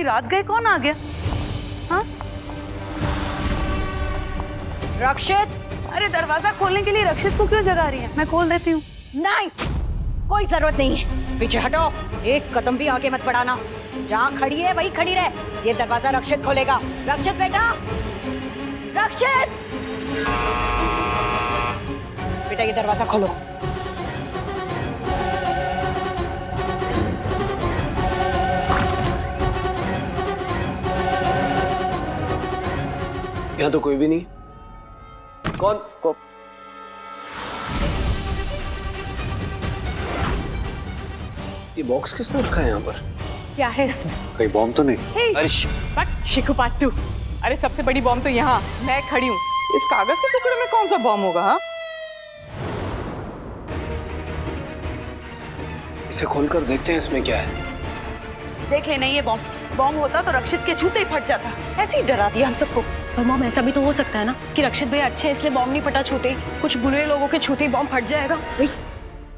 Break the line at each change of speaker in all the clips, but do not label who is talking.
रात गए कौन आ गया? हाँ
रक्षित,
अरे दरवाजा खोलने के लिए रक्षित को क्यों जगा रही है? मैं खोल देती हूँ।
नहीं, कोई जरूरत नहीं है। पीछे हटो, एक कदम भी आगे मत बढ़ाना। जहाँ खड़ी है वही खड़ी रहे। ये दरवाजा रक्षित खोलेगा। रक्षित बेटा, रक्षित बेटा, ये दरवाजा खोलो।
यहाँ तो कोई भी नहीं। कौन? ये बॉक्स किसने रखा है यहाँ पर?
क्या है इसमें?
कहीं बॉम्ब तो नहीं?
अरे शिखु पाट्टू, अरे सबसे बड़ी बॉम्ब तो यहाँ मैं खड़ी हूँ। इस कागज के टुकड़े में कौन सा बॉम्ब होगा? हाँ,
इसे खोलकर देखते हैं इसमें क्या है।
देख लेना, ये बॉम्ब होता तो रक्षित के छूते ही फट जाता।
ऐसे ही डरा दिया हम सबको।
पर मॉम, ऐसा भी तो हो सकता है ना कि रक्षित भैया अच्छे इसलिए बॉम्ब नहीं फटा छूते, कुछ बुरे लोगों के छूते ही बॉम्ब फट जाएगा।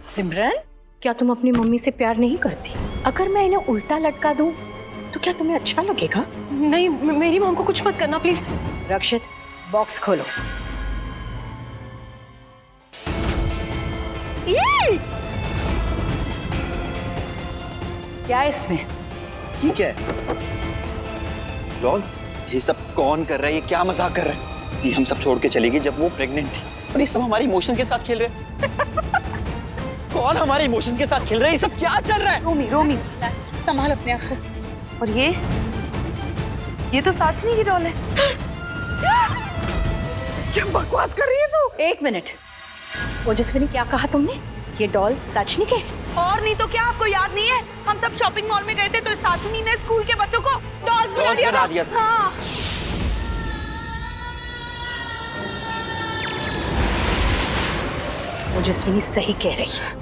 सिमरन, क्या तुम अपनी मम्मी से प्यार नहीं करती? अगर मैं इन्हें उल्टा लटका दूं तो क्या तुम्हें अच्छा लगेगा?
नहीं, मेरी मॉम को कुछ मत करना प्लीज।
रक्षित, बॉक्स खोलो। ये क्या है इसमें?
ये क्या है? डॉल्स? ये सब कौन कर रहा है? ये क्या मजाक कर रहा है? ये हम सब छोड़ के चली गई जब वो प्रेग्नेंट थी, और ये सब हमारे इमोशंस के साथ खेल रहे हैं। कौन हमारे इमोशंस के साथ खेल रहा है? ये सब क्या चल रहा है?
रोमी
संभाल अपने आप को।
और ये तो साचनी की डॉल है।
क्या बकवास कर रही है तू?
एक मिनट, ओजस्विनी, क्या कहा तुमने? ये डॉल सचनी के?
और नहीं तो क्या, आपको याद नहीं है? हम सब शॉपिंग मॉल में गए थे तो साचनी ने स्कूल के बच्चों को डॉल्स बना दिया था। हाँ।
ओजस्विनी सही कह रही है।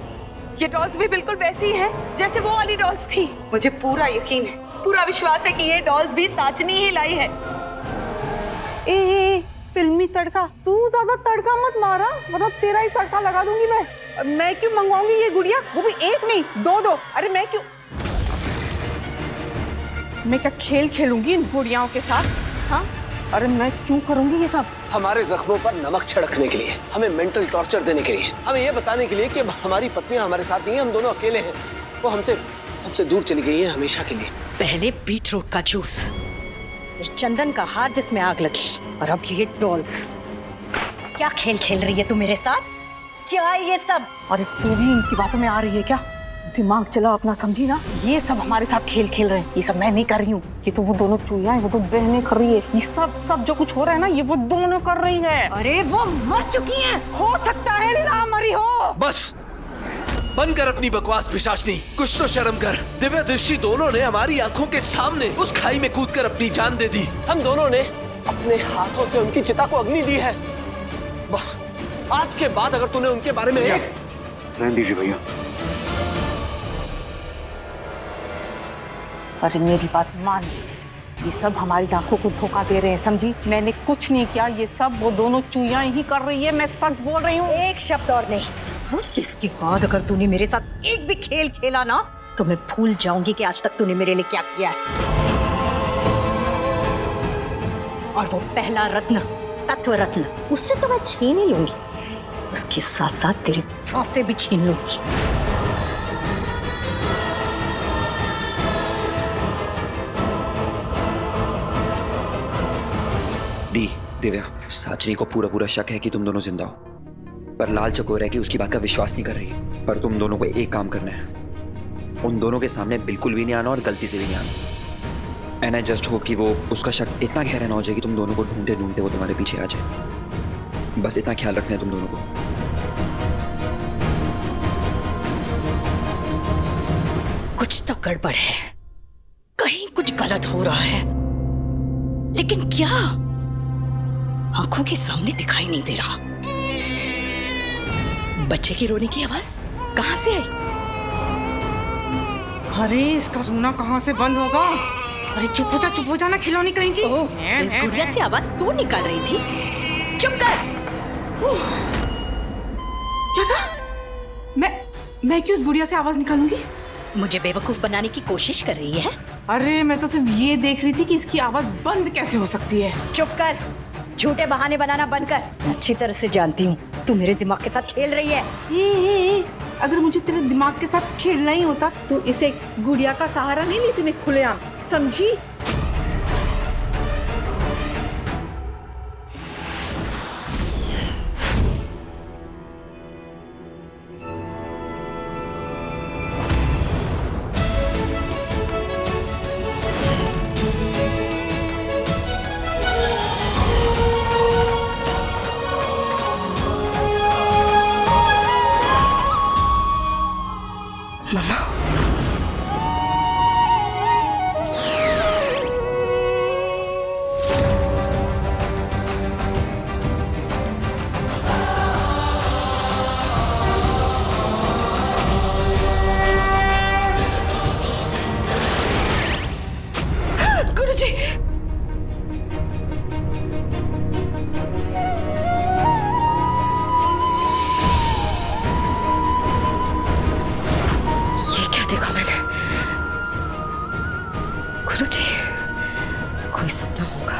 ये डॉल्स भी बिल्कुल वैसी ही हैं जैसे वो वाली डॉल्स थी। मुझे पूरा यकीन है, पूरा विश्वास है कि ये डॉल्स भी साचनी ही लाई है।
ए, फिल्मी तड़का, तू ज्यादा तड़का मत मारा, मतलब तेरा ही तड़का लगा दूंगी मैं। मैं क्यों मंगवाऊंगी ये गुड़िया, वो भी एक नहीं दो। अरे मैं क्या खेल खेलूंगी इन गुड़ियाओं के साथ? हाँ, अरे मैं क्यों करूंगी ये सब?
हमारे जख्मों पर नमक छिड़कने के लिए, हमें मेंटल टॉर्चर देने के लिए, हमें ये बताने के लिए कि हमारी पत्नियां हमारे साथ नहीं है, हम दोनों अकेले हैं। वो हमसे दूर चली गई है हमेशा के लिए।
पहले बीटरूट का जूस, फिर चंदन का हाथ जिसमें आग लगी, और अब ये डॉल्स। क्या खेल खेल रही है तू मेरे साथ? क्या है ये सब?
अरे तू भी इनकी बातों में आ रही है क्या? दिमाग चला अपना, समझी ना? ये सब हमारे साथ खेल खेल रहे हैं। ये सब मैं नहीं कर रही हूँ, ये तो वो दोनों चूहिया है, वो तो बहनें कर रही है। ये सब जो कुछ हो रहा है ना, ये वो दोनों कर रही है।
अरे वो मर चुकी हैं।
हो सकता है ना मरी हो।
बस बंद कर अपनी बकवास पिशाचनी, कुछ तो शर्म कर। दिव्या दृष्टि दोनों ने हमारी आंखों के सामने उस खाई में कूदकर अपनी जान दे दी।
हम दोनों ने अपने हाथों से उनकी चिता को अग्नि दी है। बस आज के बाद अगर तूने उनके बारे में
रहने दीजिए भैया।
अरे मेरी बात मान, ये सब हमारी आंखों को धोखा दे रहे हैं, समझी? मैंने कुछ नहीं किया, ये सब वो दोनों चूहिया ही कर रही है। मैं सच बोल रही हूँ।
एक शब्द और नहीं। हाँ? इसके बाद अगर तूने मेरे साथ एक भी खेल खेला ना, तो मैं भूल जाऊंगी कि आज तक तूने मेरे लिए क्या किया है। और वो पहला रत्न, तत्व रत्न, उससे तो मैं छीन ही लूंगी, उसके साथ साथ तेरी सांसें भी छीन लूंगी।
दिव्या, साचनी को पूरा शक है कि तुम दोनों जिंदा हो, पर लाल चकोर है कि उसकी बात का विश्वास नहीं कर रही है। पर तुम दोनों को एक काम करना है, उन दोनों के सामने बिल्कुल भी नहीं आना और गलती से भी नहीं आना। एंड आई जस्ट होप कि वो उसका शक इतना गहरा ना हो जाए कि तुम दोनों को ढूंढते ढूंढते वो तुम्हारे पीछे आ जाए। बस इतना ख्याल रखना है तुम दोनों को।
कुछ तो गड़बड़ है, कहीं कुछ गलत हो रहा है, लेकिन क्या? आंखों के सामने दिखाई नहीं दे रहा। बच्चे की रोने की आवाज कहां से आई?
अरे इसका रोना कहां से बंद होगा? अरे चुप हो जा ना, खिलौनी कहीं की।
इस गुड़िया से आवाज तू निकाल रही थी? चुप कर।
क्या कहा? मैं क्यों इस गुड़िया से आवाज निकालूंगी?
मुझे बेवकूफ बनाने की कोशिश कर रही है?
अरे मैं तो सिर्फ ये देख रही थी कि इसकी आवाज बंद कैसे हो सकती है।
चुप कर, झूठे बहाने बनाना बंद कर। अच्छी तरह से जानती हूँ तू मेरे दिमाग के साथ खेल रही है।
ए, अगर मुझे तेरे दिमाग के साथ खेलना ही होता तो इसे गुड़िया का सहारा नहीं लेती मैं खुलेआम, समझी?
गुरुजी, कोई सपना होगा।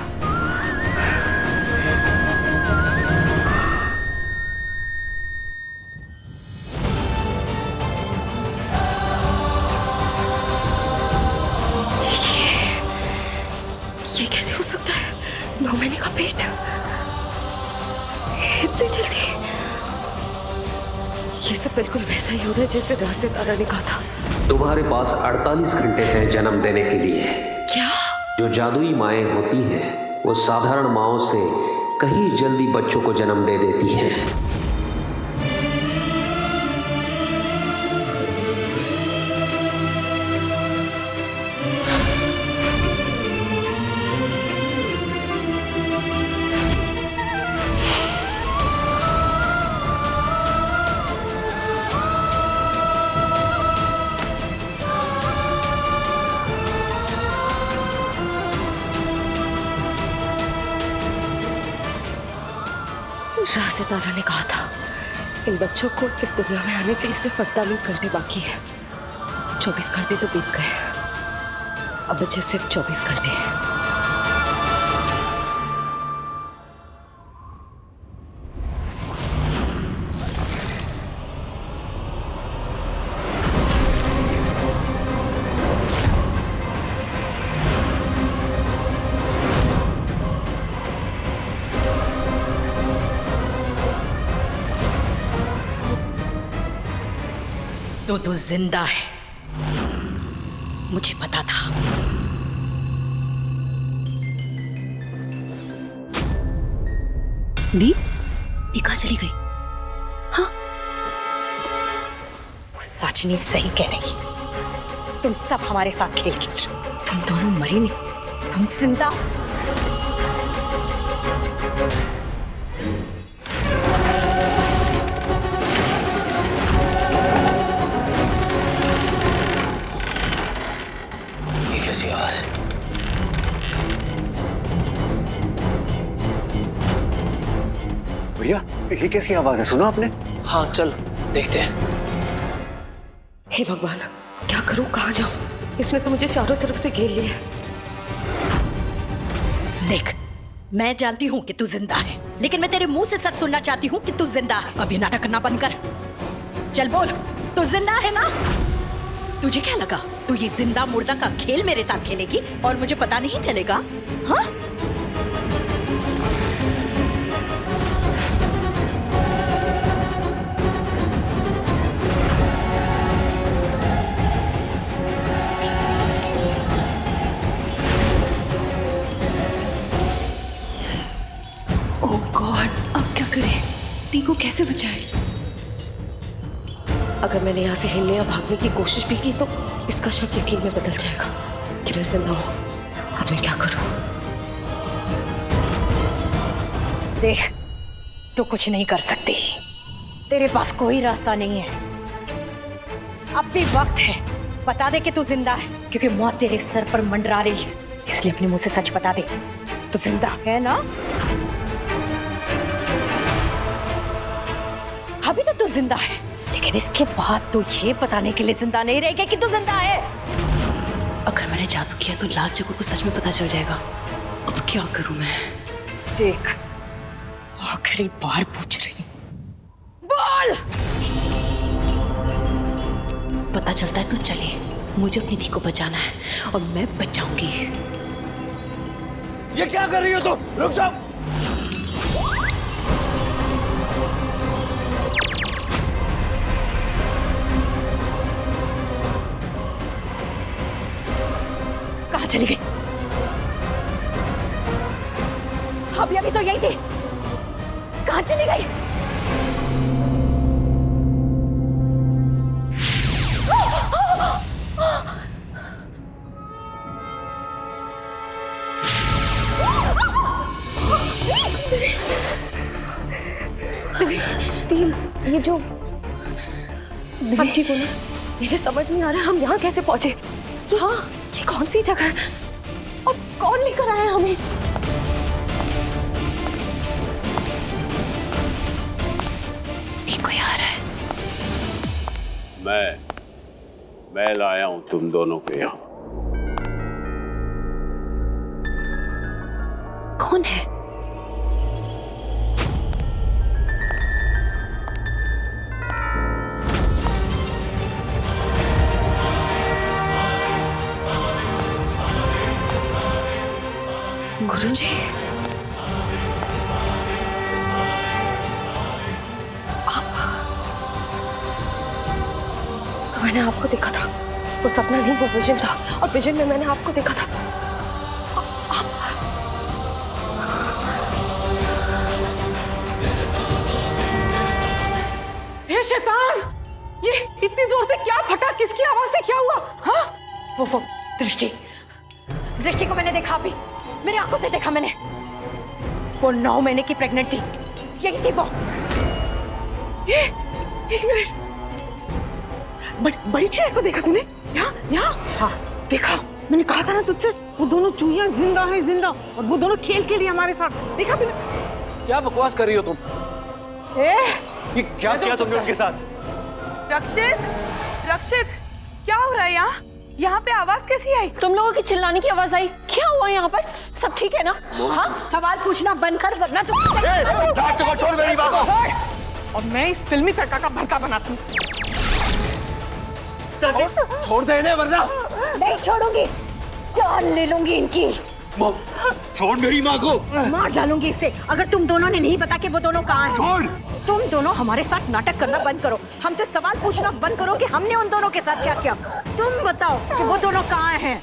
ये कैसे हो सकता है? 9 महीने का पेट, इतनी जल्दी। ये सब बिल्कुल वैसा ही हो रहा है जैसे राशिद तारा ने कहा था।
तुम्हारे पास 48 घंटे हैं जन्म देने के लिए।
क्या?
जो जादुई माएँ होती हैं वो साधारण माँओं से कहीं जल्दी बच्चों को जन्म दे देती हैं।
राशिद तारा ने कहा था इन बच्चों को इस दुनिया में आने के लिए सिर्फ 48 घंटे बाकी है। 24 घंटे तो बीत गए, अब बचे सिर्फ 24 घंटे हैं।
तो तू जिंदा है, मुझे पता था।
दी, ये कहाँ चली गई? हाँ,
वो साचिनी सही कह रही है। तुम सब हमारे साथ खेल खेल रहे हो। तुम दोनों मरी नहीं, तुम जिंदा हो।
कैसी आवाज है?
भैया ये कैसी आवाज है, सुना आपने?
हाँ चल देखते हैं।
हे भगवान, क्या करूं, कहाँ जाऊं? इसने तो मुझे चारों तरफ से घेर लिया है।
देख, मैं जानती हूँ कि तू जिंदा है, लेकिन मैं तेरे मुंह से सच सुनना चाहती हूँ कि तू जिंदा है। अभी नाटक करना बंद कर, चल बोल, तू जिंदा है ना? तुझे क्या लगा तू ये जिंदा मुर्दा का खेल मेरे साथ खेलेगी और मुझे पता नहीं चलेगा? हाँ?
ओह गॉड, अब क्या करें? टी को कैसे बचाएं? अगर मैंने यहाँ से हिलने या भागने की कोशिश भी की तो इसका शक यकीन में बदल जाएगा कि मैं जिंदा हूँ। अब मैं क्या करूँ?
देख, तू कुछ नहीं कर सकती, तेरे पास कोई रास्ता नहीं है। अब भी वक्त है, बता दे कि तू जिंदा है, क्योंकि मौत तेरे सर पर मंडरा रही है। इसलिए अपने मुंह से सच बता दे, तू जिंदा है ना? अभी तो तू जिंदा है, लेकिन इसके बाद तो ये बताने के लिए जिंदा नहीं रहेगी कि तू जिंदा है।
अगर मैंने जादू किया तो लाल चको को सच में पता चल जाएगा। अब क्या करूं मैं?
देख, आखिरी बार पूछ रही हूं, बोल।
पता चलता है तो चलिए, मुझे अपनी धी को बचाना है और मैं बचाऊंगी।
ये क्या कर रही हो तुम? रुक जाओ।
कहाँ चली गई? अभी तो यही थी, कहाँ चली गई?
ये जो आप ठीक हो ना? मुझे समझ नहीं आ रहा हम यहाँ कैसे पहुंचे। हाँ, ये कौन सी जगह है और कौन लेकर आया हमें? ठीक कोई आ रहा है।
मैं लाया हूं तुम दोनों को यहाँ।
कौन है? गुरुजी, आप? तो मैंने आपको देखा था, वो सपना नहीं वो विजन था, और विजन में मैंने आपको देखा था।
हे शैतान, ये इतनी जोर से क्या फटा? किसकी आवाज से क्या हुआ? हाँ?
वो दृष्टि को मैंने देखा, अभी मेरी आंखों से देखा मैंने। वो 9 महीने की प्रेग्नेंट थी, यही थी वो।
एक मिनट, बड़ी चूहे को देखा तूने? यहाँ? हाँ, देखा। मैंने कहा था ना तुझसे, वो दोनों चूहियां जिंदा है, जिंदा, और वो दोनों खेल के लिए हमारे साथ। देखा तूने?
क्या बकवास कर रही हो तुम?
ये क्या किया तुमने उनके साथ?
रक्षित, क्या हो रहा है यहाँ? यहाँ पे आवाज कैसी आई?
तुम लोगों की चिल्लाने की आवाज आई। क्या हुआ यहाँ पर? सब ठीक है ना?
हाँ, सवाल पूछना बंद कर, वरना तुम
छोड़ मेरी बात को।
और मैं इस फिल्मी तड़का का भरता बनाती हूँ।
छोड़ देने वरना
नहीं छोड़ूंगी, जान ले लूंगी इनकी।
छोड़ मेरी माँ को।
मार डालूंगी इसे अगर तुम दोनों ने नहीं बता कि वो दोनों कहाँ हैं।
छोड़।
तुम दोनों हमारे साथ नाटक करना बंद करो, हमसे सवाल पूछना बंद करो कि हमने उन दोनों के साथ क्या किया। तुम बताओ कि वो दोनों कहाँ हैं।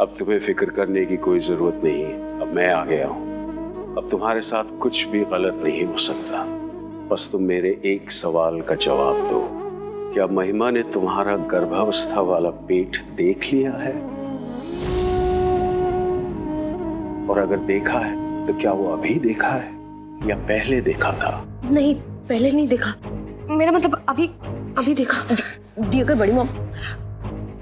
अब तुम्हें फिक्र करने की कोई जरूरत नहीं है, अब मैं आ गया हूँ। अब तुम्हारे साथ कुछ भी गलत नहीं हो सकता। बस तुम मेरे एक सवाल का जवाब दो, क्या महिमा ने तुम्हारा गर्भावस्था वाला पेट देख लिया है? और अगर देखा है तो क्या वो अभी देखा है या पहले देखा था?
नहीं, पहले नहीं देखा। मेरा मतलब अभी देखा। अगर बड़ी मॉम,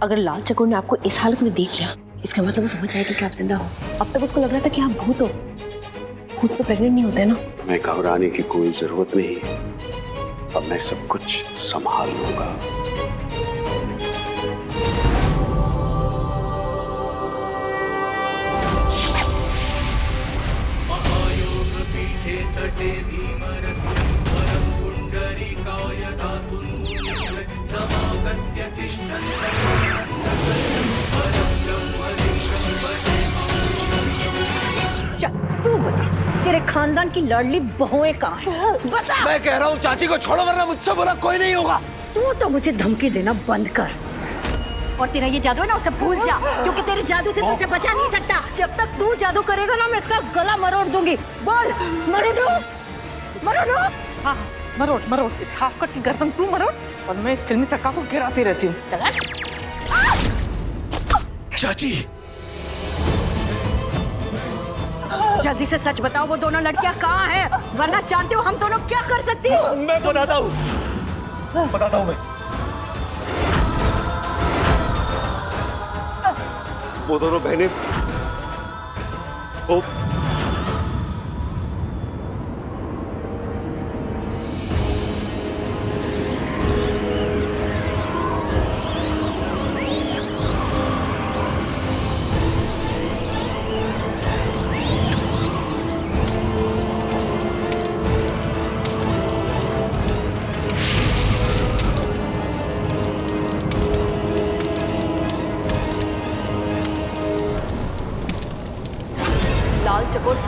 अगर लाल चकोर ने आपको इस हालत में देख लिया, इसका मतलब वो समझ जाएगी कि आप जिंदा हो। अब तक उसको लग रहा था कि आप भूत हो। भूत तो प्रेग्नेंट नहीं होते ना।
मैं घबराने की कोई जरूरत नहीं, अब मैं सब कुछ संभाल लूंगा।
तू बता, तेरे खानदान की लाडली बहुएं कहाँ हैं? बता।
मैं कह रहा हूँ चाची को छोड़ो वरना मुझसे बुरा कोई नहीं होगा।
तू तो मुझे धमकी देना बंद कर, और तेरा ये जादू है ना, उसे भूल जा, क्योंकि तेरे जादू से तुझे बचा नहीं सकता। जब तक तू जादू करेगा ना, मैं इसका गला मरोड़ दूंगी। बोल, मरोड़ दो।
हाँ, मरोड़। इस हाफ कट की गर्दन तू मरोड़, और मैं इस फिल्मी तड़का को गिराती रहती हूँ।
चाची,
जल्दी से सच बताओ, वो दोनों लड़कियां कहाँ हैं? वरना जानते हो हम दोनों क्या कर सकती हैं।
मैं बताता हूँ मैं। वो दोनों बहनें वो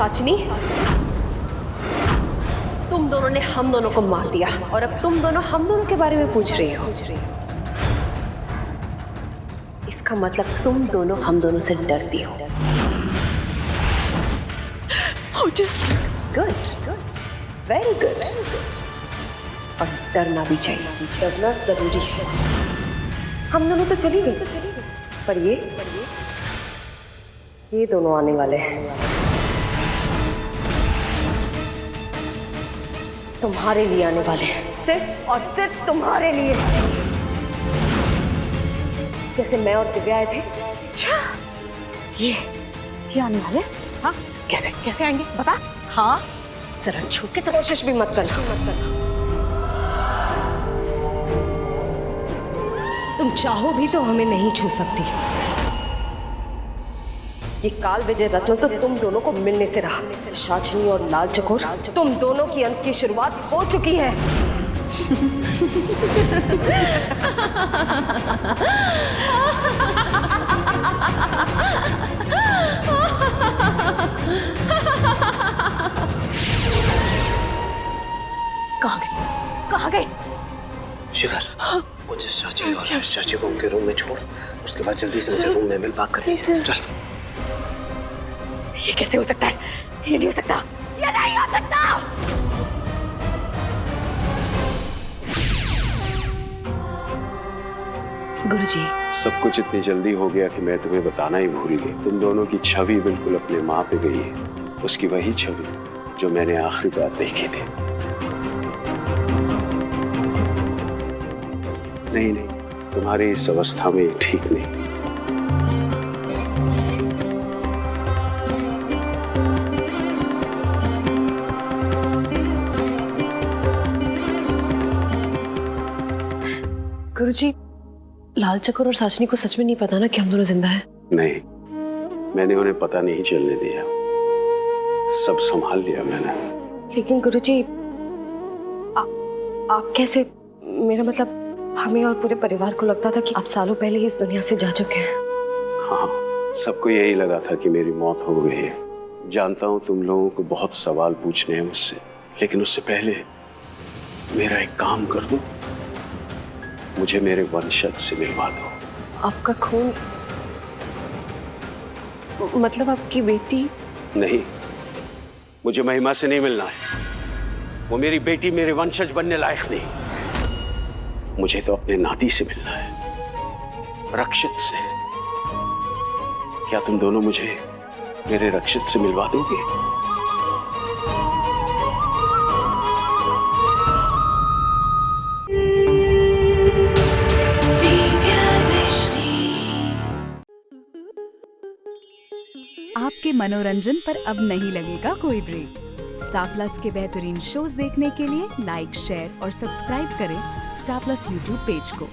साचनी, तुम दोनों ने हम दोनों को मार दिया और अब तुम दोनों हम दोनों के बारे में पूछ रही हो। इसका मतलब तुम दोनों हम दोनों से डरती हो। Good, very good. और डरना भी चाहिए, डरना जरूरी है। हम दोनों तो चली गए, पर ये दोनों आने वाले हैं तुम्हारे लिए, आने वाले हैं सिर्फ और सिर्फ तुम्हारे लिए। जैसे मैं और दिव्या आए थे।
अच्छा, ये आने वाले? हाँ, कैसे कैसे आएंगे बता? हाँ, जरा छू के तो
कोशिश भी मत करना। तुम चाहो भी तो हमें नहीं छू सकती। ये काल विजय रत्न तो तुम दोनों को मिलने से रहा। साचनी और लाल चकोर, तुम दोनों की अंत की शुरुआत हो चुकी है।
कहाँ गए?
शिखर, मुझे चाची और चाची को उनके रूम में छोड़, उसके बाद जल्दी से मुझे रूम में मिल, बात करनी है। चल।
ये कैसे हो सकता है? ये नहीं हो सकता, ये नहीं हो सकता।
गुरुजी,
सब कुछ इतनी जल्दी हो गया कि मैं तुम्हें बताना ही भूल गई। तुम दोनों की छवि बिल्कुल अपने माँ पे गई है, उसकी वही छवि जो मैंने आखिरी बार देखी थी। नहीं, तुम्हारी इस अवस्था में ठीक नहीं।
गुरुजी, लाल चकोर और साचनी को सच में नहीं पता ना कि हम दोनों जिंदा हैं?
नहीं, मैंने उन्हें पता नहीं चलने दिया, सब संभाल लिया मैंने।
लेकिन गुरुजी, आप कैसे? मेरा मतलब, हमें और पूरे परिवार को लगता था कि आप सालों पहले ही इस दुनिया से जा चुके हैं।
हाँ, सबको यही लगा था कि मेरी मौत हो गई है। जानता हूँ तुम लोगों को बहुत सवाल पूछने हैं मुझसे, लेकिन उससे पहले मेरा एक काम कर दो, मुझे मेरे वंशज से मिलवा दो।
आपका खून? मतलब आपकी बेटी?
नहीं, मुझे महिमा से नहीं मिलना है। वो मेरी बेटी मेरे वंशज बनने लायक नहीं। मुझे तो अपने नाती से मिलना है, रक्षित से। क्या तुम दोनों मुझे मेरे रक्षित से मिलवा दोगे?
आपके मनोरंजन पर अब नहीं लगेगा कोई ब्रेक। स्टार प्लस के बेहतरीन शोज देखने के लिए लाइक, शेयर और सब्सक्राइब करें स्टार प्लस यूट्यूब पेज को।